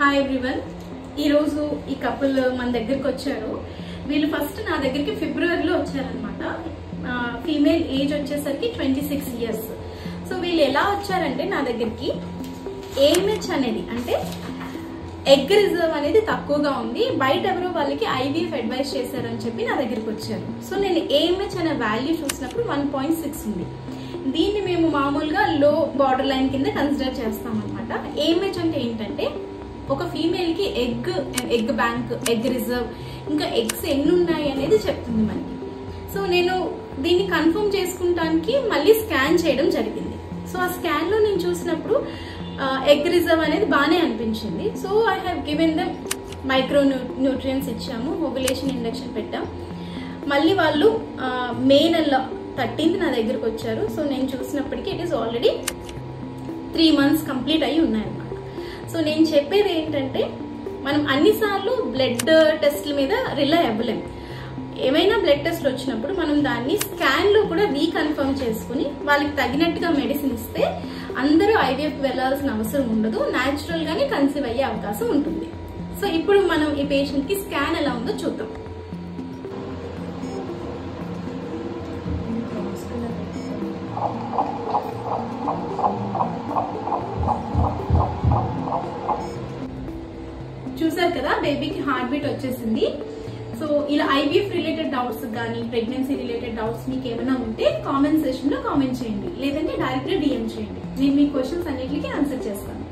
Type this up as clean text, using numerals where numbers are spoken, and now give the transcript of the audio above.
Hi everyone, ఈరోజు ఈ couple మన దగ్గరికి వచ్చారు. వీళ్ళు ఫస్ట్ నా దగ్గరికి ఫిబ్రవరిలో వచ్చారనమాట. ఫీమేల్ ఏజ్ వచ్చేసరికి 26 years. సో వీళ్ళు ఎలా వచ్చారంటే నా దగ్గరికి AMH అనేది అంటే ఎగ్ రిజర్వ్ అనేది తక్కువగా ఉంది, బయట ఎవరో వాళ్ళకి IVF అడ్వైస్ చేశారని చెప్పి నా దగ్గరికి వచ్చారు. సో నేను AMH అనే వాల్యూ చూసినప్పుడు 1.6 ఉంది. దీన్ని మేము మామూలుగా లో బార్డర్ లైన్ కింద కన్సిడర్ చేస్తాం అనమాట. AMH అంటే ఏంటంటే ఒక ఫీమేల్ కి ఎగ్ బ్యాంక్, ఎగ్ రిజర్వ్, ఇంకా ఎగ్స్ ఎన్ని ఉన్నాయి అనేది చెప్తుంది మనకి. సో నేను దీన్ని కన్ఫర్మ్ చేసుకుంటానికి మళ్ళీ స్కాన్ చేయడం జరిగింది. సో ఆ స్కాన్ లో నేను చూసినప్పుడు ఎగ్ రిజర్వ్ అనేది బాగానే అనిపించింది. So I have given them micro nutrients ఇచ్చాము, ఓవ్యులేషన్ ఇండక్షన్ పెట్టాం. మళ్ళీ వాళ్ళు మే నెల 13th నా దగ్గరకు వచ్చారు. సో నేను చూసినప్పటికీ it is already 3 months complete అయ్యి ఉన్నాయన్నమాట. సో నేను చెప్పేది ఏంటంటే మనం అన్నిసార్లు బ్లడ్ టెస్ట్ల మీద రిలై అవ్వలేం. ఏమైనా బ్లడ్ టెస్ట్ వచ్చినప్పుడు మనం దాన్ని స్కాన్ లో కూడా రీకన్ఫర్మ్ చేసుకుని వాళ్ళకి తగినట్టుగా మెడిసిన్ ఇస్తే అందరూ IVF వెళ్లాల్సిన అవసరం ఉండదు, న్యాచురల్ గానే కన్సీవ్ అయ్యే అవకాశం ఉంటుంది. సో ఇప్పుడు మనం ఈ పేషెంట్ కి స్కాన్ ఎలా ఉందో చూద్దాం. చూసారు కదా, బేబీకి హార్ట్ బీట్ వచ్చేసింది. సో ఇలా IVF రిలేటెడ్ డౌట్స్ కానీ ప్రెగ్నెన్సీ రిలేటెడ్ డౌట్స్ మీకు ఏమైనా ఉంటే కామెంట్ సెక్షన్ లో కామెంట్ చేయండి, లేదంటే డైరెక్ట్ గా DM చేయండి. నేను మీ క్వశ్చన్స్ అన్నిటికీ ఆన్సర్ చేస్తాను.